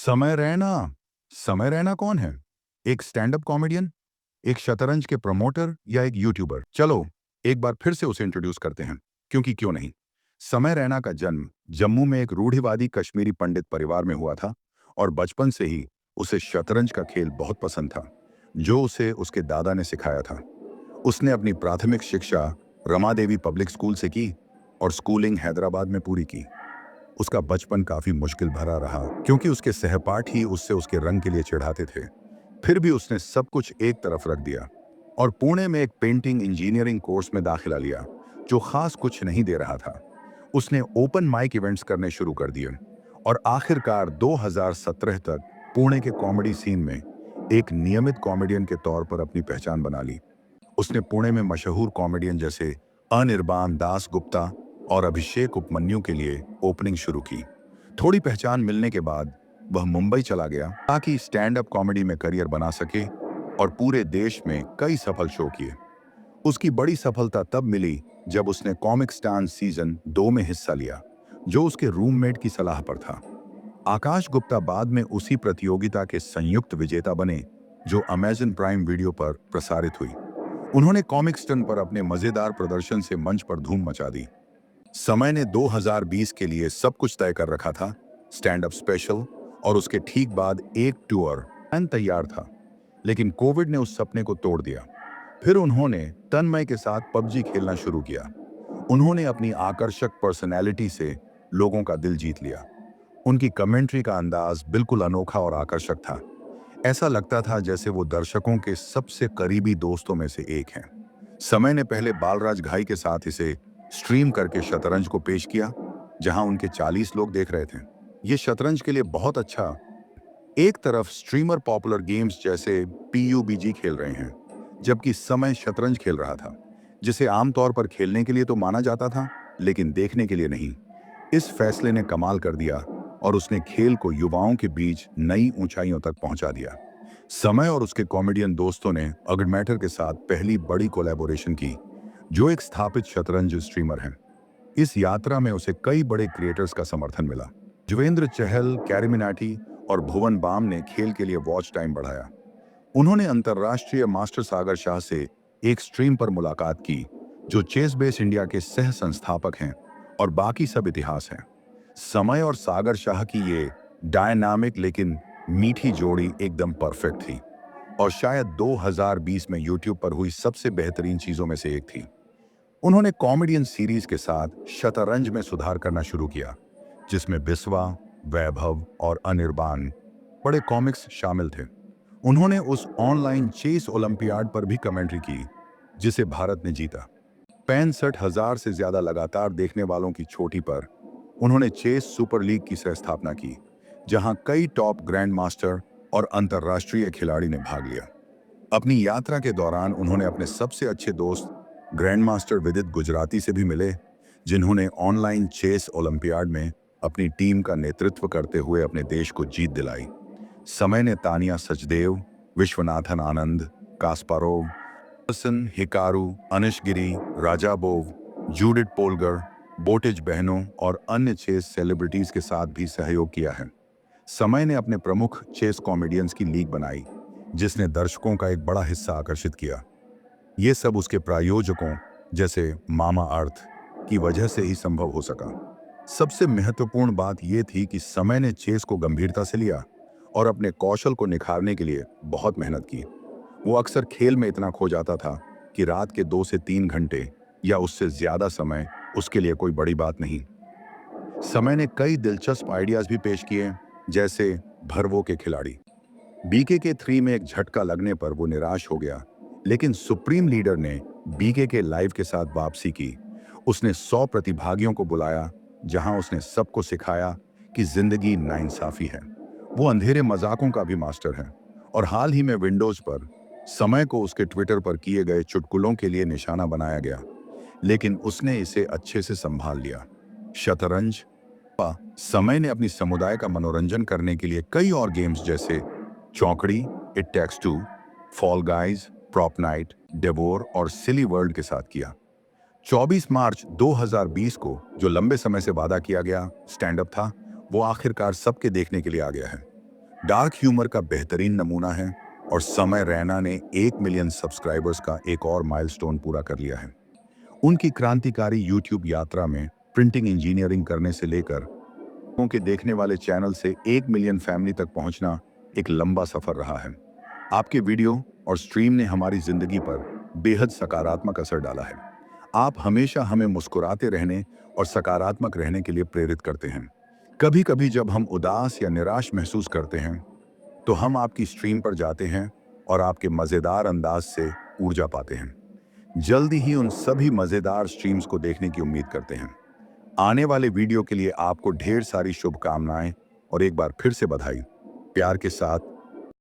समय रैना। समय रैना कौन है? एक स्टैंड अप कॉमेडियन, एक शतरंज के प्रमोटर या एक यूट्यूबर? चलो एक बार फिर से उसे इंट्रोड्यूस करते हैं, क्योंकि क्यों नहीं। समय रैना का जन्म जम्मू में एक रूढ़िवादी कश्मीरी पंडित परिवार में हुआ था और बचपन से ही उसे शतरंज का खेल बहुत पसंद था, जो उसे उसके दादा ने सिखाया था। उसने अपनी प्राथमिक शिक्षा रमा देवी पब्लिक स्कूल से की और स्कूलिंग हैदराबाद में पूरी की। उसका बचपन काफी मुश्किल भरा रहा, क्योंकि उसके सहपाठी उससे उसके रंग के लिए चिढ़ाते थे। फिर भी उसने सब कुछ एक तरफ रख दिया और पुणे में एक पेंटिंग इंजीनियरिंग कोर्स में दाखिला लिया, जो खास कुछ नहीं दे रहा था। उसने ओपन माइक इवेंट्स करने शुरू कर दिए और आखिरकार 2017 तक पुणे के कॉमेडी सीन में एक नियमित कॉमेडियन के तौर पर अपनी पहचान बना ली। उसने पुणे में मशहूर कॉमेडियन जैसे अनिर्बान दास गुप्ता और अभिषेक उपमन्यु के लिए ओपनिंग शुरू की। थोड़ी पहचान मिलने के बाद वह मुंबई चला गया ताकि स्टैंड अप कॉमेडी में करियर बना सके और पूरे देश में कई सफल शो किए। उसकी बड़ी सफलता तब मिली जब उसने कॉमिक स्टान सीजन 2 में हिस्सा लिया, जो उसके रूममेट की सलाह पर था। आकाश गुप्ता बाद में उसी प्रतियोगिता के संयुक्त विजेता बने, जो अमेजन प्राइम वीडियो पर प्रसारित हुई। उन्होंने कॉमिक स्टन पर अपने मजेदार प्रदर्शन से मंच पर धूम मचा दी। समय ने 2020 के लिए सब कुछ तय कर रखा था, स्टैंड अप स्पेशल और उसके ठीक बाद एक टूर प्लान तैयार था, लेकिन कोविड ने उस सपने को तोड़ दिया। फिर उन्होंने तन्मय के साथ पबजी खेलना शुरू किया। उन्होंने अपनी आकर्षक पर्सनैलिटी से लोगों का दिल जीत लिया। उनकी कमेंट्री का अंदाज बिल्कुल अनोखा और आकर्षक था। ऐसा लगता था जैसे वो दर्शकों के सबसे करीबी दोस्तों में से एक हैं। समय ने पहले बालराज घाई के साथ इसे स्ट्रीम करके शतरंज को पेश किया, जहां उनके 40 लोग देख रहे थे। ये शतरंज के लिए बहुत अच्छा। एक तरफ स्ट्रीमर पॉपुलर गेम्स जैसे पीयूबीजी खेल रहे हैं, जबकि समय शतरंज खेल रहा था, जिसे आमतौर पर खेलने के लिए तो माना जाता था, लेकिन देखने के लिए नहीं। इस फैसले ने कमाल कर दिया और उसने खेल को युवाओं के बीच नई ऊंचाइयों तक पहुंचा दिया। समय और उसके कॉमेडियन दोस्तों ने अगड़ मैटर के साथ पहली बड़ी कोलैबोरेशन की, जो एक स्थापित शतरंज स्ट्रीमर हैं। इस यात्रा में उसे कई बड़े क्रिएटर्स का समर्थन मिला। जुवेंद्र चहल, कैरिमिनाटी और भुवन बाम ने खेल के लिए वॉच टाइम बढ़ाया। उन्होंने अंतर्राष्ट्रीय मास्टर सागर शाह से एक स्ट्रीम पर मुलाकात की, जो चेस बेस इंडिया के सह संस्थापक हैं, और बाकी सब इतिहास हैं। समय और सागर शाह की ये डायनामिक लेकिन मीठी जोड़ी एकदम परफेक्ट थी और शायद 2020 में यूट्यूब पर हुई सबसे बेहतरीन चीजों में से एक थी। उन्होंने कॉमेडियन सीरीज के साथ शतरंज में सुधार करना शुरू किया, जिसमें बिस्वा, वैभव और अनिर्बान बड़े कॉमिक्स शामिल थे। उन्होंने उस ऑनलाइन चेस ओलंपियाड पर भी कमेंट्री की, जिसे भारत ने जीता। 65,000 से ज्यादा लगातार देखने वालों की चोटी पर उन्होंने चेस सुपर लीग की सह स्थापना की, जहां कई टॉप ग्रैंड मास्टर और अंतर्राष्ट्रीय खिलाड़ी ने भाग लिया। अपनी यात्रा के दौरान उन्होंने अपने सबसे अच्छे दोस्त ग्रैंड मास्टर विदित गुजराती से भी मिले, जिन्होंने ऑनलाइन चेस ओलंपियाड में अपनी टीम का नेतृत्व करते हुए अपने देश को जीत दिलाई। समय ने तानिया सचदेव, विश्वनाथन आनंद, कास्पारोव, हसन हिकारू, अनिश गिरी, राजाबोव, जूडिथ पोलगर, बोटिज बहनों और अन्य चेस सेलिब्रिटीज के साथ भी सहयोग किया है। समय ने अपने प्रमुख चेस कॉमेडियंस की लीग बनाई, जिसने दर्शकों का एक बड़ा हिस्सा आकर्षित किया। ये सब उसके प्रायोजकों जैसे मामा अर्थ की वजह से ही संभव हो सका। सबसे महत्वपूर्ण बात यह थी कि समय ने चेस को गंभीरता से लिया और अपने कौशल को निखारने के लिए बहुत मेहनत की। वो अक्सर खेल में इतना खो जाता था कि रात के 2 से 3 घंटे या उससे ज्यादा समय उसके लिए कोई बड़ी बात नहीं। समय ने कई दिलचस्प आइडियाज भी पेश किए, जैसे भरवो के खिलाड़ी। बीके के 3 में एक झटका लगने पर वो निराश हो गया, लेकिन सुप्रीम लीडर ने बीके के लाइव के साथ वापसी की। उसने 100 प्रतिभागियों को बुलाया, जहां उसने सबको सिखाया कि जिंदगी नाइंसाफी है। वो अंधेरे मजाकों का भी मास्टर है और हाल ही में विंडोज पर समय को उसके ट्विटर पर किए गए चुटकुलों के लिए निशाना बनाया गया, लेकिन उसने इसे अच्छे से संभाल लिया। शतरंज समय ने अपनी समुदाय का मनोरंजन करने के लिए कई और गेम्स जैसे चौकड़ी, It Takes Two, Fall Guys, Propnight, Devour और सिली वर्ल्ड के साथ किया। 24 मार्च 2020 को जो लंबे समय से वादा किया गया स्टैंड अप था, वो आखिरकार सबके देखने के लिए आ गया है। डार्क ह्यूमर का बेहतरीन नमूना है और समय रैना ने 1 मिलियन सब्सक्राइबर्स का एक और माइलस्टोन पूरा कर लिया है। उनकी क्रांतिकारी यूट्यूब यात्रा में प्रिंटिंग इंजीनियरिंग करने से लेकर लोगों के देखने वाले चैनल से 1 मिलियन फैमिली तक पहुंचना एक लंबा सफर रहा है। आपके वीडियो और स्ट्रीम ने हमारी जिंदगी पर बेहद सकारात्मक असर डाला है। आप हमेशा हमें मुस्कुराते रहने और सकारात्मक रहने के लिए प्रेरित करते हैं। कभी कभी जब हम उदास या निराश महसूस करते हैं तो हम आपकी स्ट्रीम पर जाते हैं और आपके मज़ेदार अंदाज से ऊर्जा पाते हैं। जल्दी ही उन सभी मज़ेदार स्ट्रीम्स को देखने की उम्मीद करते हैं। आने वाले वीडियो के लिए आपको ढेर सारी शुभकामनाएं और एक बार फिर से बधाई। प्यार के साथ